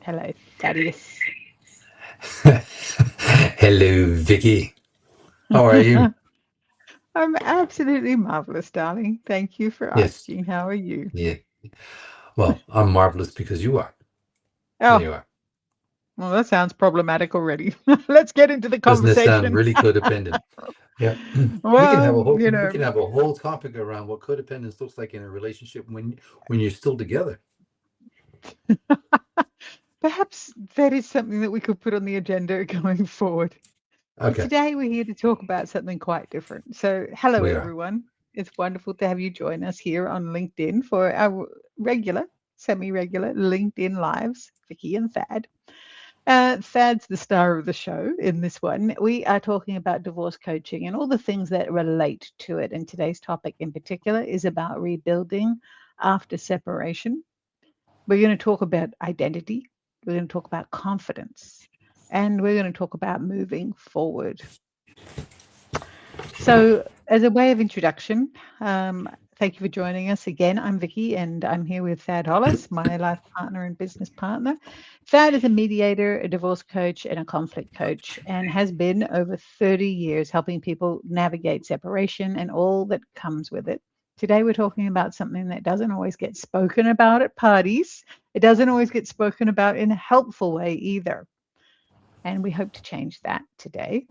Hello, Thaddeus. Hello, Vicky. How are you? I'm absolutely marvelous, darling. Thank you for Yes. asking. How are you? Yeah. Well, I'm marvelous because you are. There Oh, you are. well, that sounds problematic already. Let's get into the Doesn't it sound conversation. really codependent? Yeah. We can have Well, a whole we can have a whole topic around what codependence looks like in a relationship when you're still together. perhaps that is something that we could put on the agenda going forward. But Okay. today we're here to talk about something quite different. So, hello, We are. everyone. It's wonderful to have you join us here on LinkedIn for our regular, semi regular LinkedIn Lives, Vicky and Thad. Thad's the star of the show in this one. We are talking about divorce coaching and all the things that relate to it. And today's topic in particular is about rebuilding after separation. We're going to talk about identity, we're going to talk about confidence, and we're going to talk about moving forward. So, as a way of introduction, thank you for joining us again. I'm Vicky, and I'm here with Thad Hollis, my life partner and business partner. Thad is a mediator, a divorce coach, and a conflict coach, and has been over 30 years helping people navigate separation and all that comes with it. Today, we're talking about something that doesn't always get spoken about at parties. It doesn't always get spoken about in a helpful way either. And we hope to change that today.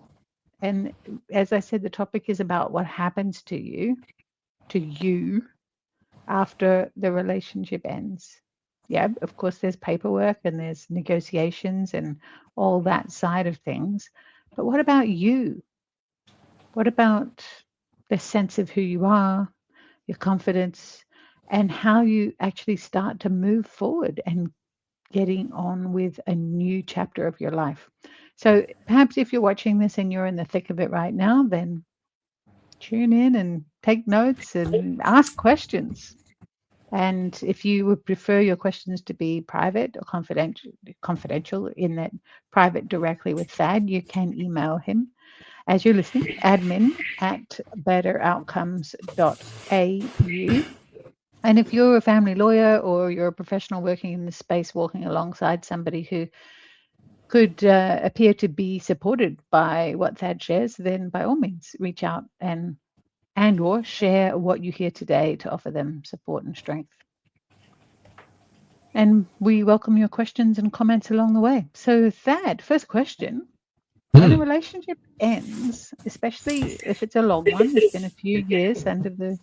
And as I said, the topic is about what happens to you after the relationship ends. Yeah, of course, there's paperwork and there's negotiations and all that side of things. But what about you? What about the sense of who you are, your confidence, and how you actually start to move forward and getting on with a new chapter of your life? So perhaps if you're watching this and you're in the thick of it right now, then tune in and take notes and ask questions. And if you would prefer your questions to be private or confidential in that private directly with Thad, you can email him as you're listening, admin at betteroutcomes.au. And if you're a family lawyer or you're a professional working in this space, walking alongside somebody who could appear to be supported by what Thad shares, then by all means reach out and or share what you hear today to offer them support and strength. And we welcome your questions and comments along the way. So, Thad, first question. When a Hmm. relationship ends, especially if it's a long one, it's been a few years under the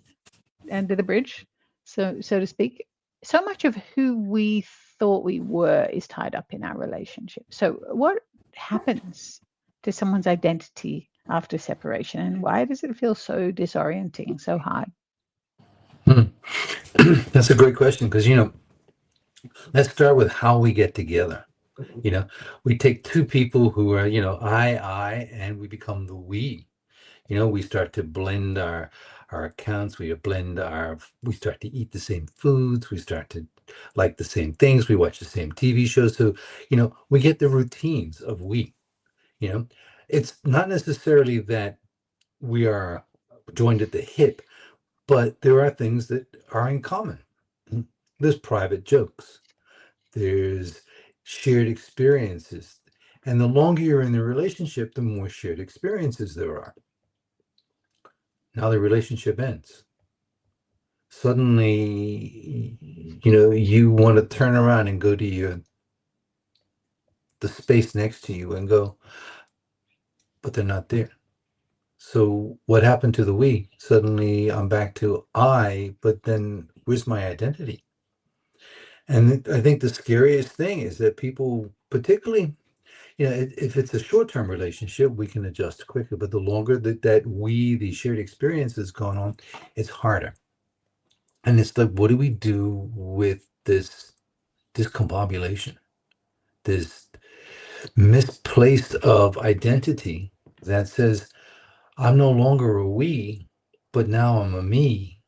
bridge, so to speak. So much of who we thought we were is tied up in our relationship. So, what happens to someone's identity after separation, and why does it feel so disorienting, so hard? Hmm. That's a great question because let's start with how we get together. You know, we take two people who are, I, and we become the we. We start to blend our accounts. We start to eat the same foods. We start to like the same things. We watch the same TV shows. So, we get the routines of we. You know, it's not necessarily that we are joined at the hip, but there are things that are in common. There's private jokes. There's shared experiences. And the longer you're in the relationship, the more shared experiences there are. Now the relationship ends. Suddenly, you want to turn around and go to the space next to you and go, but they're not there. So what happened to the we? Suddenly I'm back to I, but then where's my identity? And I think the scariest thing is that people, particularly, if it's a short-term relationship, we can adjust quicker. But the longer the shared experience is going on, it's harder. And it's like, what do we do with this discombobulation, this misplaced of identity that says, I'm no longer a we, but now I'm a me.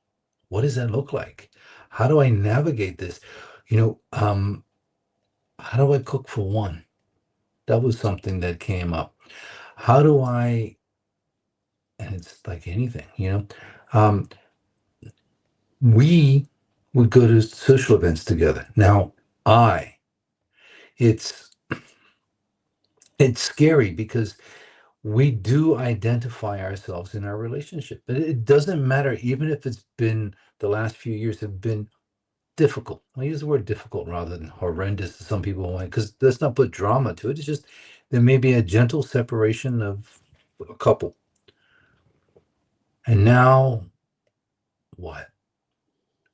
What does that look like? How do I navigate this? You know, um, how do I cook for one? That was something that came up. How do I, and it's like anything, um, we would go to social events together. Now, I It's it's scary because we do identify ourselves in our relationship. But it doesn't matter, even if it's been the last few years have been difficult. I use the word difficult rather than horrendous as some people want, because let's not put drama to it. It's just there may be a gentle separation of a couple. And now what?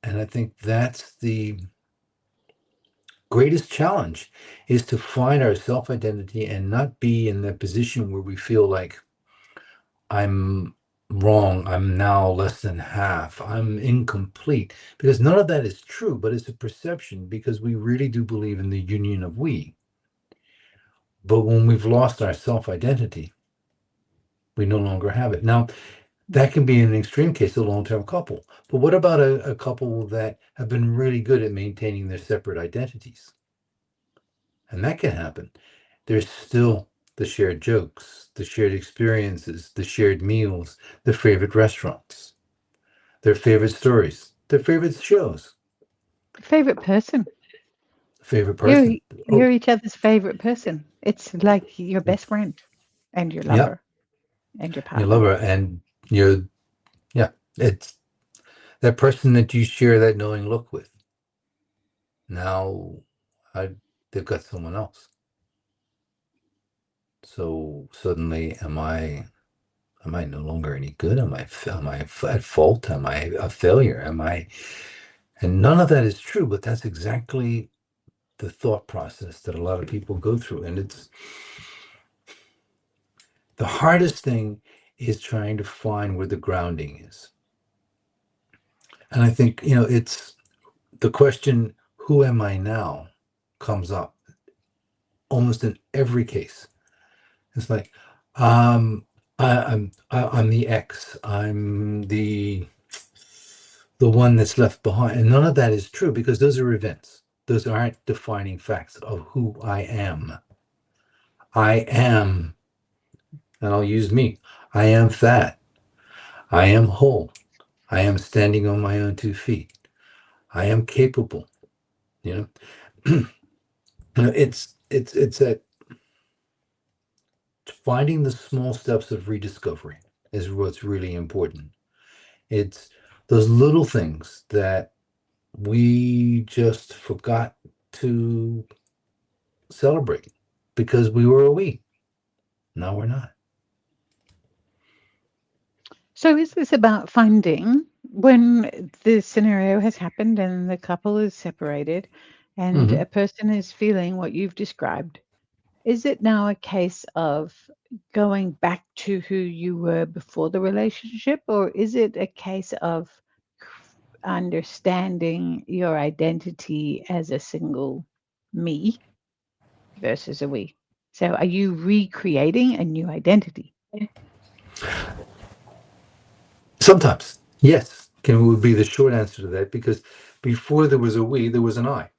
And I think that's the greatest challenge is to find our self identity and not be in that position where we feel like I'm wrong. I'm now less than half. I'm incomplete. Because none of that is true, but it's a perception because we really do believe in the union of we. But when we've lost our self identity, we no longer have it. Now, that can be in an extreme case, a long term couple. But what about a couple that have been really good at maintaining their separate identities? And that can happen. There's still the shared jokes, the shared experiences, the shared meals, the favorite restaurants, their favorite stories, their favorite shows, Favorite person. favorite You're person. Oh, you're each other's favorite person. It's like your best friend and your yeah, lover and your you love partner. her, and you're yeah. It's that person that you share that knowing look with. Now, I, they've got someone else. So suddenly, am I no longer any good? Am I at fault? Am I a failure? Am I? And none of that is true, but that's exactly the thought process that a lot of people go through. And it's the hardest thing is trying to find where the grounding is. And I think, it's the question, who am I now, comes up almost in every case. It's like, I'm the ex. I'm the one that's left behind. And none of that is true because those are events. Those aren't defining facts of who I am. I am, and I'll use me. I am fat. I am whole. I am standing on my own 2 feet. I am capable. You know, it's that finding the small steps of rediscovery is what's really important. It's those little things that we just forgot to celebrate because we were a we. Now we're not. So is this about finding when the scenario has happened and the couple is separated and Hmm. a person is feeling what you've described? Is it now a case of going back to who you were before the relationship, or is it a case of understanding your identity as a single me versus a we? So are you recreating a new identity? Sometimes, yes, can would be the short answer to that because before there was a we, there was an I.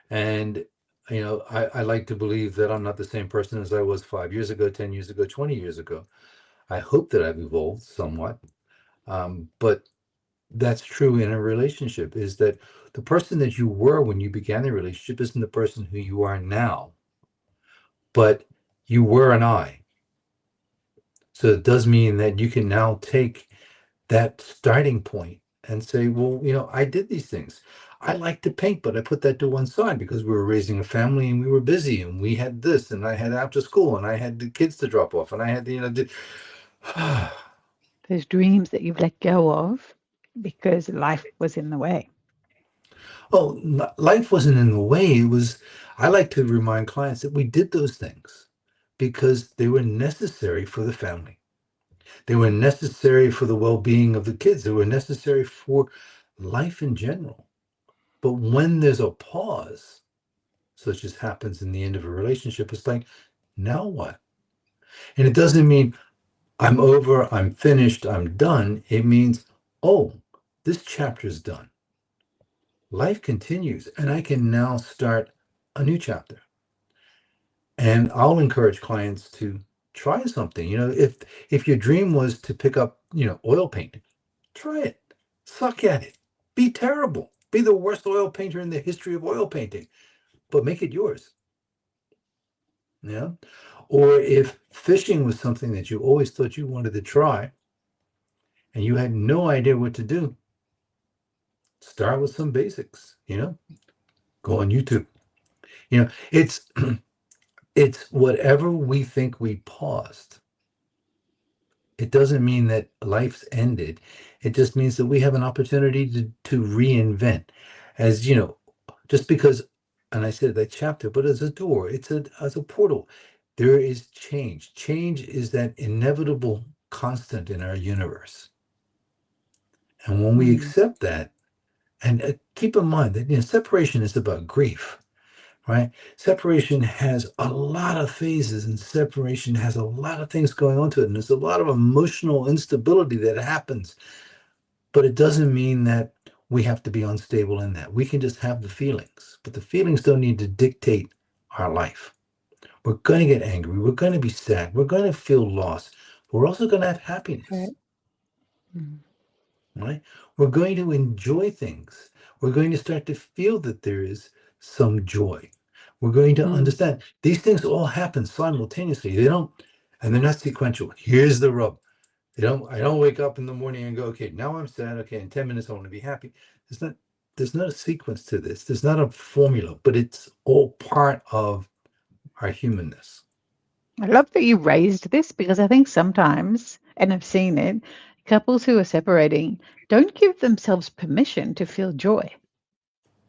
And I like to believe that I'm not the same person as I was 5 years ago, 10 years ago, 20 years ago. I hope that I've evolved somewhat. But that's true in a relationship is that the person that you were when you began the relationship isn't the person who you are now, but you were an I. So it does mean that you can now take that starting point and say, well, I did these things. I like to paint, but I put that to one side because we were raising a family and we were busy and we had this and I had after school and I had the kids to drop off and I had Those dreams that you've let go of because life was in the way. well, life wasn't in the way. I like to remind clients that we did those things because they were necessary for the family. They were necessary for the well being of the kids. They were necessary for life in general. But when there's a pause, such as happens in the end of a relationship, it's like, now what? And it doesn't mean I'm over, I'm finished, I'm done. It means, oh, this chapter's done. Life continues, and I can now start a new chapter. And I'll encourage clients to try something. If your dream was to pick up, oil painting, try it. Suck at it. Be terrible. Be the worst oil painter in the history of oil painting. but make it yours. Yeah. Or if fishing was something that you always thought you wanted to try and you had no idea what to do, start with some basics, go on YouTube. It's it's whatever we think we paused. It doesn't mean that life's ended. It just means that we have an opportunity to reinvent. As you know, just because, and I said that chapter, but as a door, it's as a portal. There is change. Change is that inevitable constant in our universe. And when we Mm. accept that, and keep in mind that separation is about grief, right? Separation has a lot of phases, and separation has a lot of things going on to it, and there's a lot of emotional instability that happens. But it doesn't mean that we have to be unstable in that. We can just have the feelings, but the feelings don't need to dictate our life. We're going to get angry. We're going to be sad. We're going to feel lost. We're also going to have happiness, Right. Mm. right? We're going to enjoy things. We're going to start to feel that there is some joy. We're going to Mm. understand these things all happen simultaneously. They don't, and they're not sequential. Here's the rub. I don't wake up in the morning and go, okay, now I'm sad. Okay, in 10 minutes I want to be happy. There's not there's not a sequence to this. There's not a formula, but it's all part of our humanness. I love that you raised this because I think sometimes, and I've seen it, couples who are separating don't give themselves permission to feel joy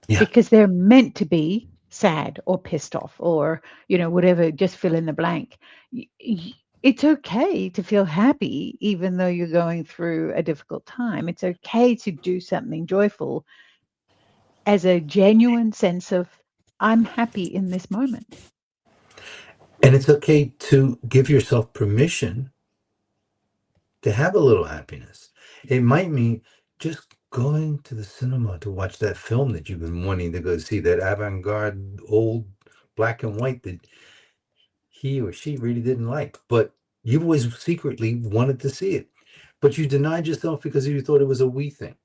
Yeah. because they're meant to be sad or pissed off or, whatever, just fill in the blank. It's okay to feel happy even though you're going through a difficult time. It's okay to do something joyful as a genuine sense of, I'm happy in this moment. And it's okay to give yourself permission to have a little happiness. It might mean just going to the cinema to watch that film that you've been wanting to go see, that avant-garde old black and white that he or she really didn't like, but you always secretly wanted to see it. But you denied yourself because you thought it was a we thing.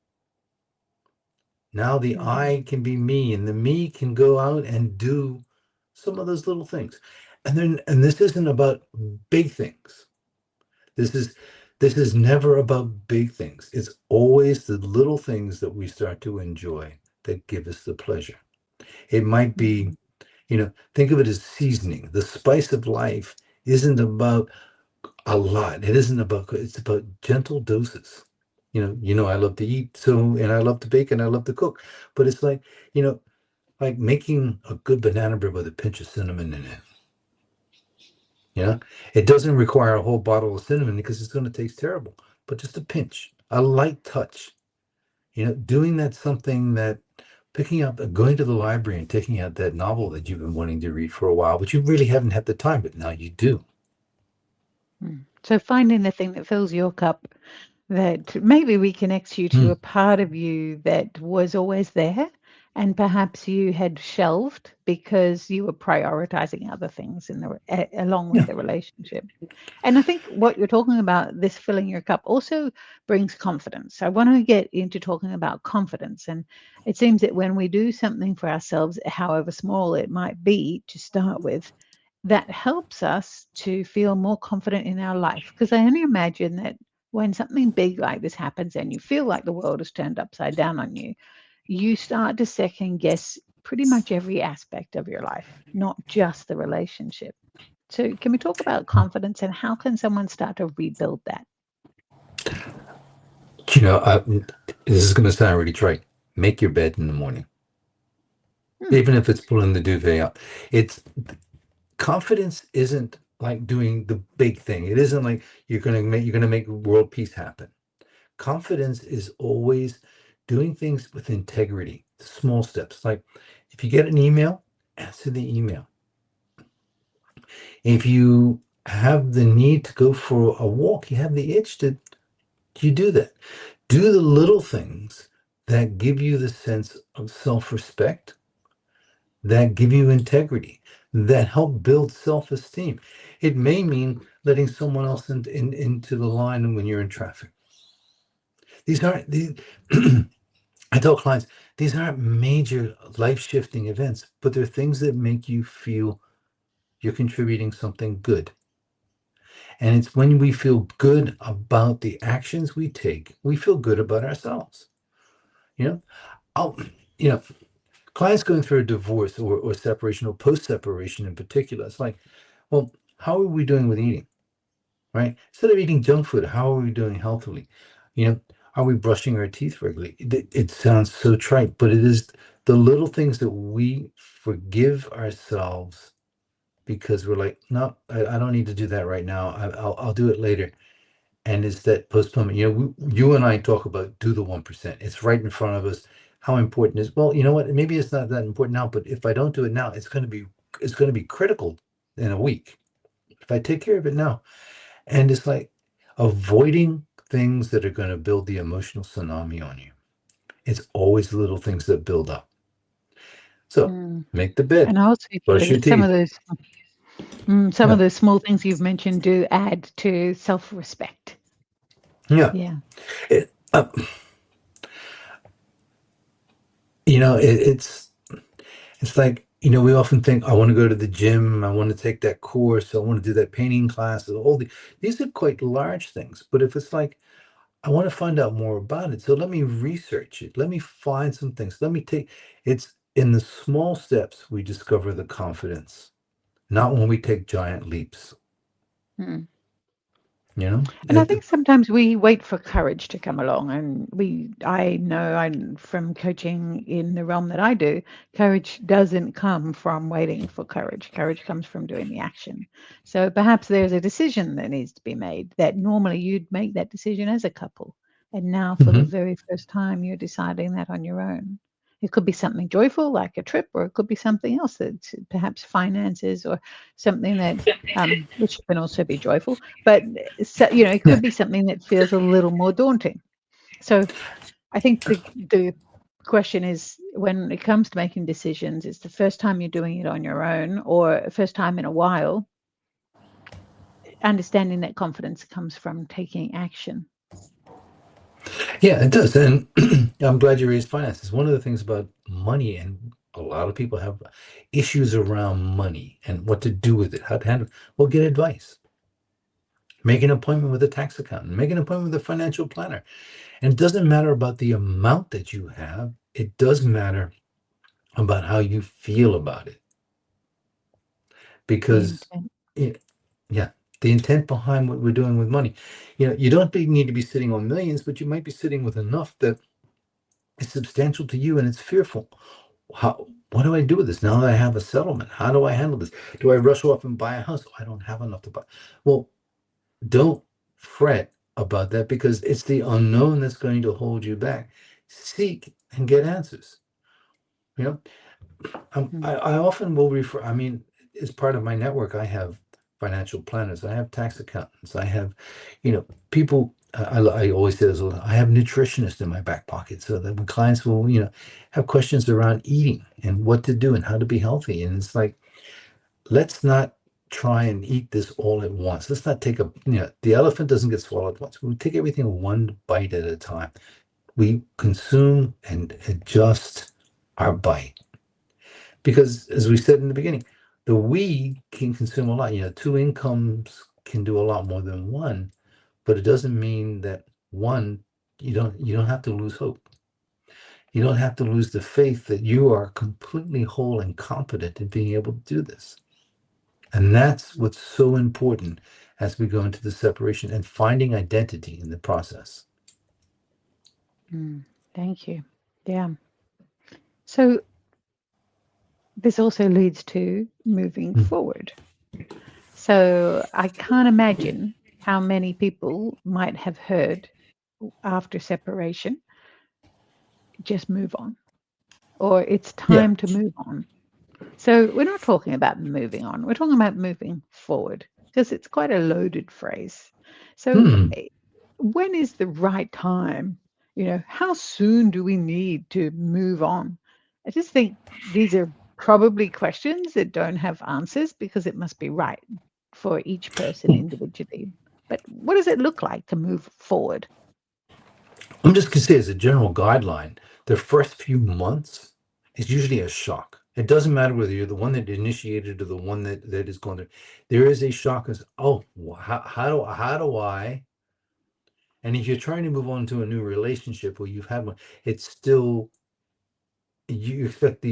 Now the Mhm. I can be me, and the me can go out and do some of those little things. And this isn't about big things. This is this is never about big things. It's always the little things that we start to enjoy that give us the pleasure. It might be, Mhm. think of it as seasoning. The spice of life isn't about a lot. It isn't about, it's about gentle doses. I love to eat, and I love to bake and I love to cook. But it's you know, like making a good banana bread with a pinch of cinnamon in it. You know, it doesn't require a whole bottle of cinnamon because it's going to taste terrible, but just a pinch, a light touch. Doing that something that picking up, going to the library and taking out that novel that you've been wanting to read for a while, but you really haven't had the time, but now you do. Mm. So finding the thing that fills your cup that maybe reconnects you to Hmm. a part of you that was always there and perhaps you had shelved because you were prioritizing other things along with Yeah. the relationship. And I think what you're talking about, this filling your cup, also brings confidence. I want to get into talking about confidence. And it seems that when we do something for ourselves, however small it might be to start with, that helps us to feel more confident in our life. Because I only imagine that when something big like this happens and you feel like the world is turned upside down on you, you start to second guess pretty much every aspect of your life, not just the relationship. So, can we talk about confidence and how can someone start to rebuild that? You know, I, this is going to sound really trite. Make your bed in the morning, Hmm. even if it's pulling the duvet up. It's confidence isn't like doing the big thing. It isn't like you're going to make world peace happen. Confidence is always doing things with integrity, small steps. Like if you get an email, answer the email. If you have the need to go for a walk, you have the itch to you do that. Do the little things that give you the sense of self-respect, that give you integrity, that help build self-esteem. It may mean letting someone else into the line when you're in traffic. These aren't these I tell clients These aren't major life shifting events, but they're things that make you feel you're contributing something good. And it's when we feel good about the actions we take, we feel good about ourselves. You know, I'll, you know, clients going through a divorce or separation or post separation in particular, it's like, well, how are we doing with eating? Right? Instead of eating junk food, how are we doing healthily? You know, are we brushing our teeth regularly? It sounds so trite, but it is the little things that we forgive ourselves because we're like, no, I don't need to do that right now. I'll do it later. And it's that postponement. You know, you and I talk about do the 1%. It's right in front of us. How important is, well, you know what? Maybe it's not that important now, but if I don't do it now, it's going to be critical in a week. If I take care of it now, and it's like avoiding things that are going to build the emotional tsunami on you. It's always the little things that build up. So Mm. make the bed, And I also feel brush your that some of teeth. those some Yeah. of those small things you've mentioned do add to self-respect. Yeah. Yeah. It, it's like, we often think, I want to go to the gym. I want to take that course. I want to do that painting class. These are quite large things. But if it's like, I want to find out more about it. So let me research it. Let me find some things. It's in the small steps we discover the confidence, not when we take giant leaps, Mm. you know? And I think sometimes we wait for courage to come along, and I know I'm from coaching in the realm that I do, courage doesn't come from waiting for courage. Courage comes from doing the action. So perhaps there's a decision that needs to be made that normally you'd make that decision as a couple. And now for the Mhm. very first time, you're deciding that on your own. It could be something joyful like a trip, or it could be something else that's perhaps finances or something that, which can also be joyful, but so, it Yeah. could be something that feels a little more daunting. So I think the question is when it comes to making decisions, it's the first time you're doing it on your own or first time in a while, understanding that confidence comes from taking action. Yeah, it does. And I'm glad you raised finances. One of the things about money, and a lot of people have issues around money and what to do with it, how to handle it. Well, get advice. Make an appointment with a tax accountant. Make an appointment with a financial planner. And it doesn't matter about the amount that you have. It does matter about how you feel about it. The Because, intent. y- yeah, the intent behind what we're doing with money. You don't need to be sitting on millions, but you might be sitting with enough that is substantial to you and it's fearful. What do I do with this now that I have a settlement? How do I handle this? Do I rush off and buy a house? Oh, I don't have enough to buy. Well, don't fret about that because it's the unknown that's going to hold you back. Seek and get answers. You know, Mm. I often will refer, I mean, as part of my network, I have financial planners, I have tax accountants, I have, people, I always say this, I have nutritionists in my back pocket so that when clients will, have questions around eating and what to do and how to be healthy. And it's like, let's not try and eat this all at once. Let's not take the elephant doesn't get swallowed once. We take everything one bite at a time. We consume and adjust our bite because as we said in the beginning, the we can consume a lot. Two incomes can do a lot more than one, but it doesn't mean that one, you don't have to lose hope. You don't have to lose the faith that you are completely whole and competent in being able to do this. And that's what's so important as we go into the separation and finding identity in the process. Mm. Thank you. Yeah. So this also leads to moving Mm. forward. So I can't imagine how many people might have heard after separation, just move on, or it's Yeah. time to move on. So we're not talking about moving on, we're talking about moving forward because it's quite a loaded phrase. So Hmm. when is the right time? How soon do we need to move on? I just think these are probably questions that don't have answers because it must be right for each person individually. But what does it look like to move forward? I'm just going to say, as a general guideline, the first few months is usually a shock. It doesn't matter whether you're the one that initiated or the one that is going there. There is a shock as, oh, how do I? And if you're trying to move on to a new relationship or you've had one, it's still you expect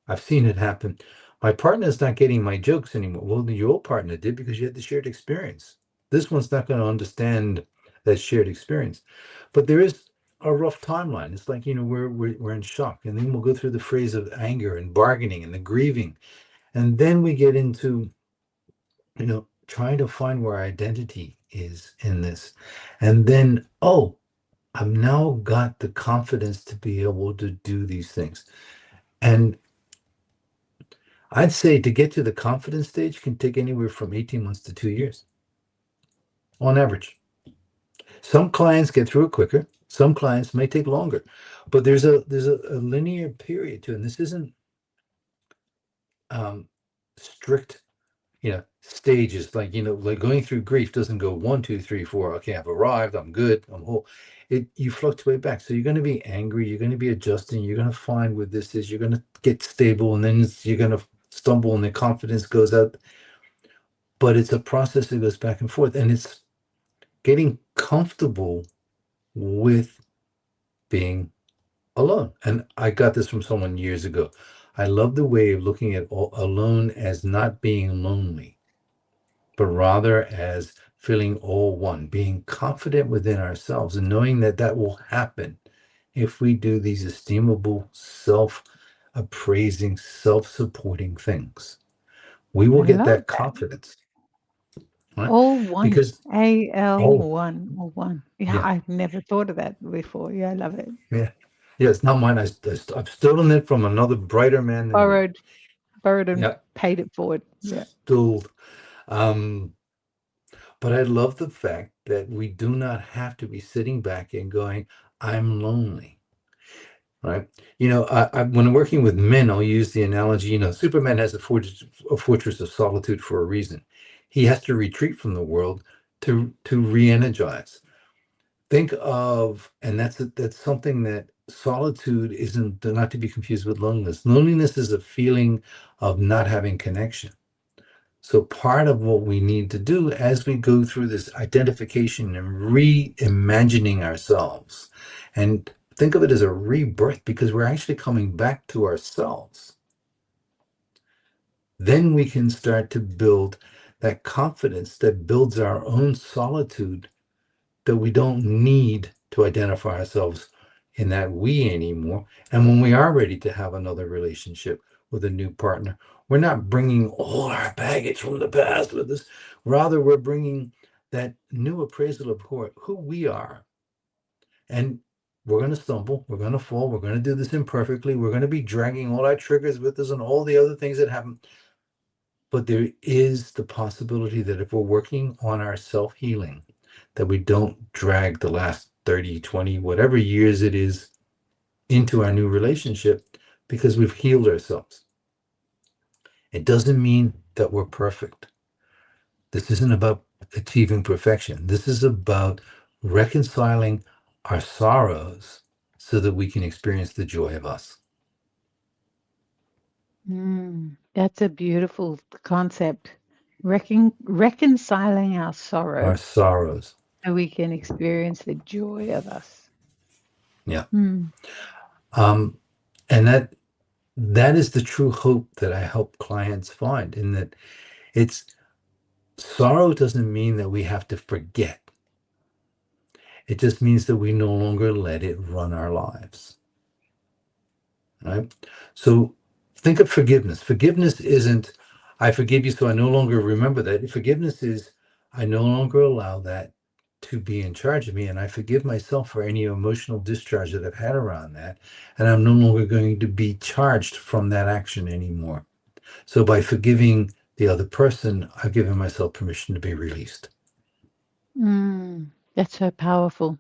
I've seen it happen. My partner's not getting my jokes anymore. Well, your old partner did because you had the shared experience. This one's not going to understand that shared experience. But there is a rough timeline. It's like, we're in shock. And then we'll go through the phase of anger and bargaining and the grieving. And then we get into, trying to find where our identity is in this. And then, oh, I've now got the confidence to be able to do these things. And I'd say to get to the confidence stage can take anywhere from 18 months to 2 years on average. Some clients get through it quicker. Some clients may take longer, but there's a linear period to it. And this isn't strict, stages. Like going through grief doesn't go 1, 2, 3, 4. Okay, I've arrived. I'm good. I'm whole. You fluctuate back. So you're going to be angry. You're going to be adjusting. You're going to find what this is. You're going to get stable, and then you're going to stumble, and the confidence goes out. But it's a process that goes back and forth, and it's getting comfortable with being alone. And I got this from someone years ago. I love the way of looking at alone as not being lonely, but rather as feeling all one, being confident within ourselves and knowing that that will happen if we do these esteemable, self-appraising, self-supporting things. We will I get love that that. confidence, right? All one. Because, oh, AL1 or one. Yeah, yeah, I've never thought of that before. Yeah, I love it. yeah. Yeah, it's not mine. I've stolen it from another brighter man than me. Borrowed, borrowed and Yeah, paid it forward. Yeah. stole. Um, but I love the fact that we do not have to be sitting back and going, I'm lonely, right? When I'm working with men, I'll use the analogy, Superman has a fortress of solitude for a reason. He has to retreat from the world to re-energize. Think of, and that's something that solitude isn't not to be confused with loneliness. Loneliness is a feeling of not having connection. So part of what we need to do as we go through this identification and reimagining ourselves, and think of it as a rebirth because we're actually coming back to ourselves, then we can start to build that confidence that builds our own solitude, that we don't need to identify ourselves in that we anymore. And when we are ready to have another relationship with a new partner, we're not bringing all our baggage from the past with us. Rather, we're bringing that new appraisal of who we are. And we're going to stumble, we're going to fall, we're going to do this imperfectly, we're going to be dragging all our triggers with us and all the other things that happen. But there is the possibility that if we're working on our self-healing, that we don't drag the last 30, 20, whatever years it is into our new relationship because we've healed ourselves. It doesn't mean that we're perfect. This isn't about achieving perfection. This is about reconciling our sorrows so that we can experience the joy of us, That's a beautiful concept. Reconciling our sorrow our sorrows. so we can experience the joy of us. Yeah. Mm. Um, and that is the true hope that I help clients find, in that it's sorrow doesn't mean that we have to forget. It just means that we no longer let it run our lives, right? So think of forgiveness. Forgiveness isn't, I forgive you, so I no longer remember that. Forgiveness is, I no longer allow that to be in charge of me, and I forgive myself for any emotional discharge that I've had around that, and I'm no longer going to be charged from that action anymore. So by forgiving the other person, I've given myself permission to be released. That's so powerful.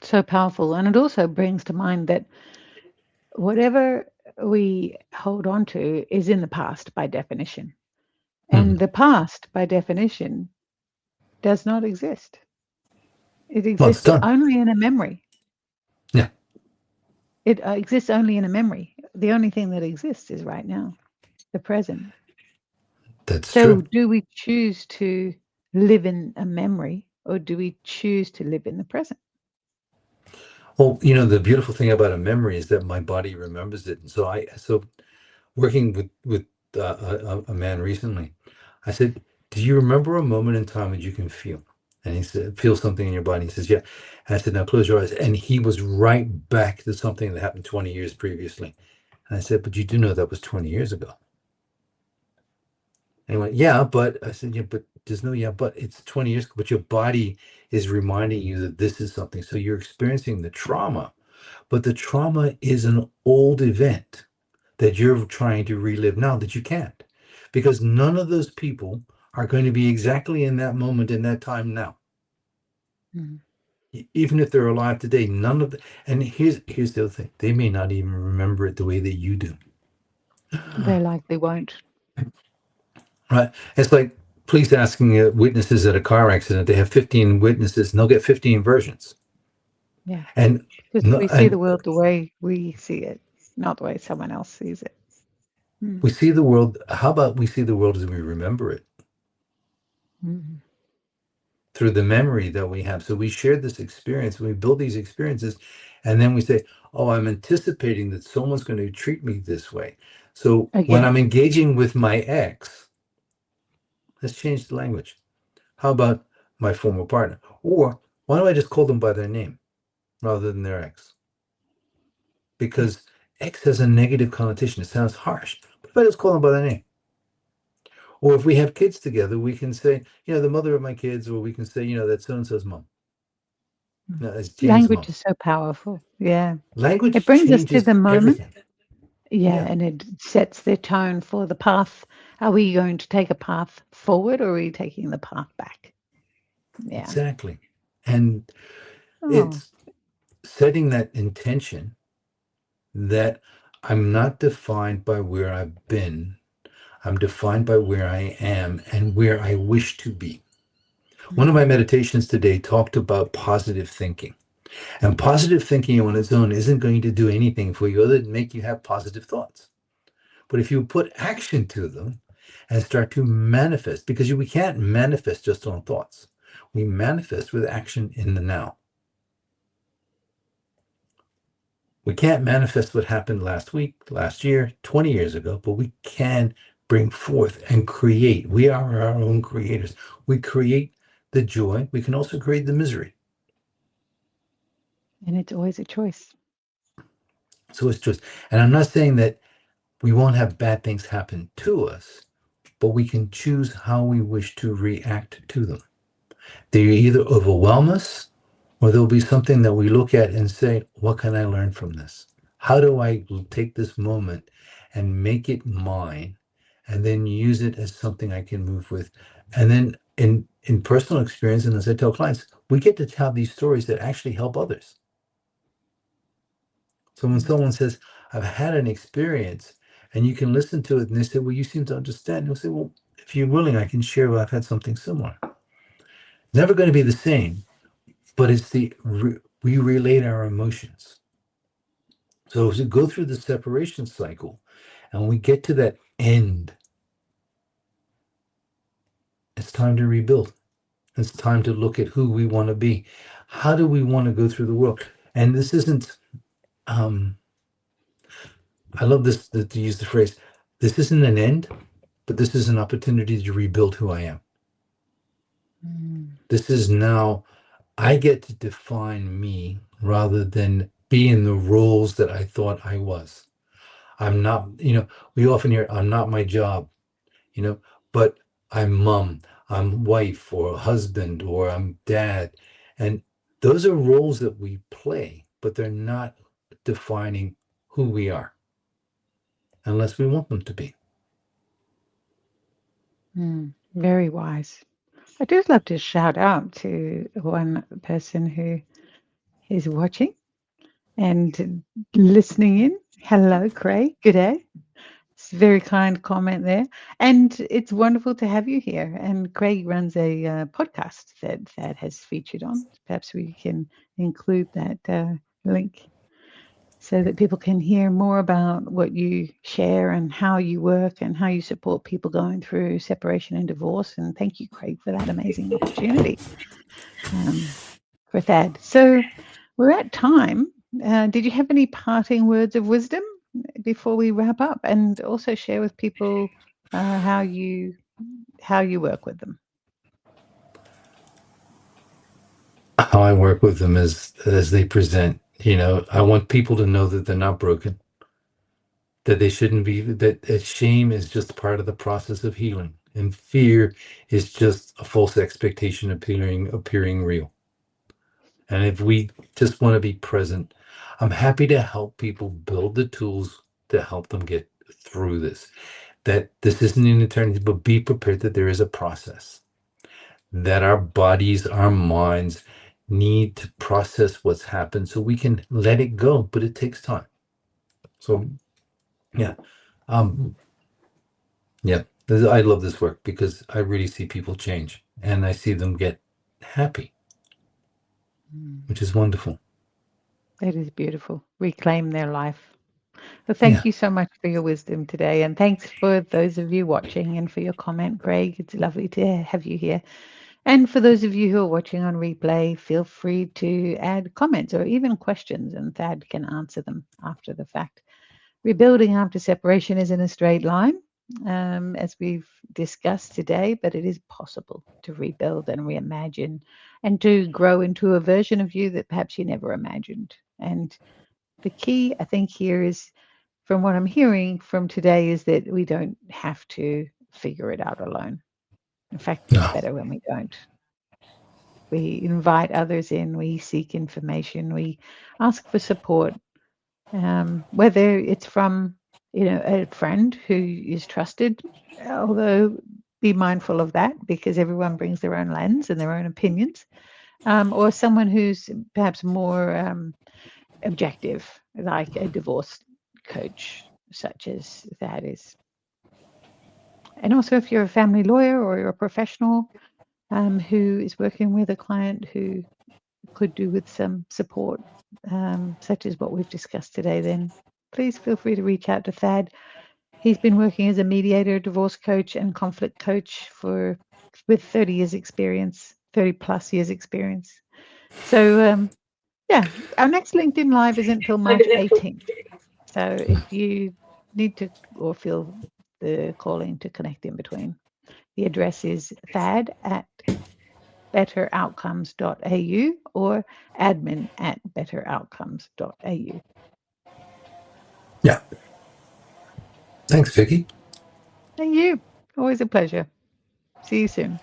So powerful. And it also brings to mind that whatever we hold on to is in the past by definition. And Mhm. the past, by definition, does not exist. It Well, it's exists done. only in a memory. Yeah. It exists only in a memory. The only thing that exists is right now, the present. That's true. So, do we choose to live in a memory or do we choose to live in the present? Well, the beautiful thing about a memory is that my body remembers it. And so working with a man recently, I said, "Do you remember a moment in time that you can feel?" And he said, "Feel something in your body." He says, "Yeah." And I said, "Now close your eyes." And he was right back to something that happened 20 years previously. And I said, "But you do know that was 20 years ago." And he went, "Yeah, but," I said, "Yeah, but there's no yeah, but it's 20 years ago. But your body is reminding you that this is something. So you're experiencing the trauma, but the trauma is an old event that you're trying to relive now that you can't, because none of those people are going to be exactly in that moment in that time now. Mm. Even if they're alive today, none of the and here's the other thing, they may not even remember it the way that you do. They likely won't. Right? It's like police asking witnesses at a car accident. They have 15 witnesses and they'll get 15 versions. Yeah. And Because no, we see the and world the way we see it, not the way someone else sees it. Mm. we see the world. How about we see the world as we remember it, Mm. through the memory that we have? So we share this experience, we build these experiences, and then we say, "Oh, I'm anticipating that someone's going to treat me this way." So when Again. I'm engaging with my ex, let's change the language. How about my former partner? Or why don't I just call them by their name rather than their ex? Yeah. Because ex has a negative connotation. It sounds harsh. But if I just call them by their name, or if we have kids together, we can say, the mother of my kids, or we can say, that's so and so's mom. Mm. No, that's Jane's Language mom. is so powerful. Yeah. It Language brings us to changes the moment. everything. Yeah. Yeah, And it sets the tone for the path. Are we going to take a path forward or are we taking the path back? Yeah. exactly. And Oh. it's setting that intention that I'm not defined by where I've been. I'm defined by where I am and where I wish to be. One of my Mm. meditations today talked about positive thinking. And positive thinking on its own isn't going to do anything for you other than make you have positive thoughts. But if you put action to them and start to manifest, because we can't manifest just on thoughts, we manifest with action in the now. We can't manifest what happened last week, last year, 20 years ago, but we can bring forth and create. We are our own creators. We create the joy. We can also create the misery. And it's always a choice. So it's just, and I'm not saying that we won't have bad things happen to us, but we can choose how we wish to react to them. They either overwhelm us or there'll be something that we look at and say, what can I learn from this? How do I take this moment and make it mine and then use it as something I can move with? And then in personal experience, and as I tell clients, we get to tell these stories that actually help others. So when Mm. someone says, I've had an experience, and you can listen to it, and they say, well, you seem to understand. You'll say, well, if you're willing, I can share, well, I've had something similar. Never going to be the same, but it's we relate our emotions. So as we go through the separation cycle and we get to that end, it's time to rebuild. It's time to look at who we want to be. How do we want to go through the world? And this isn't, um, I love this to use the phrase, this isn't an end, but this is an opportunity to rebuild who I am. Mm. This is now, I get to define me rather than be in the roles that I thought I was. I'm not, we often hear, I'm not my job, you know, but I'm mom, I'm wife or husband or I'm dad. And those are roles that we play, but they're not defining who we are unless we want them to be. Mm. Very wise. I do love to shout out to one person who is watching and listening in. Hello, Craig. Good day. It's a very kind comment there. And it's wonderful to have you here. And Craig runs a podcast that Thad has featured on. Perhaps we can include that link. so that people can hear more about what you share and how you work and how you support people going through separation and divorce. And thank you, Craig, for that amazing opportunity um, for Thad. So we're at time. Did you have any parting words of wisdom before we wrap up, and also share with people how you work with them? How I work with them as they present. I want people to know that they're not broken, that they shouldn't be, that shame is just part of the process of healing, and fear is just a false expectation appearing real. And if we just want to be present, I'm happy to help people build the tools to help them get through this. That this isn't an eternity, but be prepared that there is a process, that our bodies, our minds need to process what's happened so we can let it go, but it takes time. So, yeah. Um, yeah, I love this work because I really see people change and I see them get happy, Mm. which is wonderful. That is beautiful. Reclaim their life. Well, thank Yeah. you so much for your wisdom today. And thanks for those of you watching and for your comment, Greg. It's lovely to have you here. And for those of you who are watching on replay, feel free to add comments or even questions, and Thad can answer them after the fact. Rebuilding after separation isn't a straight line, as we've discussed today, but it is possible to rebuild and reimagine and to grow into a version of you that perhaps you never imagined. And the key, I think, here is from what I'm hearing from today is that we don't have to figure it out alone. In fact, it's No. better when we don't. We invite others in, we seek information, we ask for support, whether it's from a friend who is trusted, although be mindful of that because everyone brings their own lens and their own opinions, or someone who's perhaps more objective, like a divorce coach, such as that is. And also, if you're a family lawyer or you're a professional who is working with a client who could do with some support, such as what we've discussed today, then please feel free to reach out to Thad. He's been working as a mediator, divorce coach, and conflict coach with 30 years experience, 30 plus years experience. So yeah, our next LinkedIn Live isn't until March 18th. So if you need to or feel the calling to connect in between, the address is thad@betteroutcomes.au or admin@betteroutcomes.au. Yeah. Thanks, Vicky. Thank you. Always a pleasure. See you soon.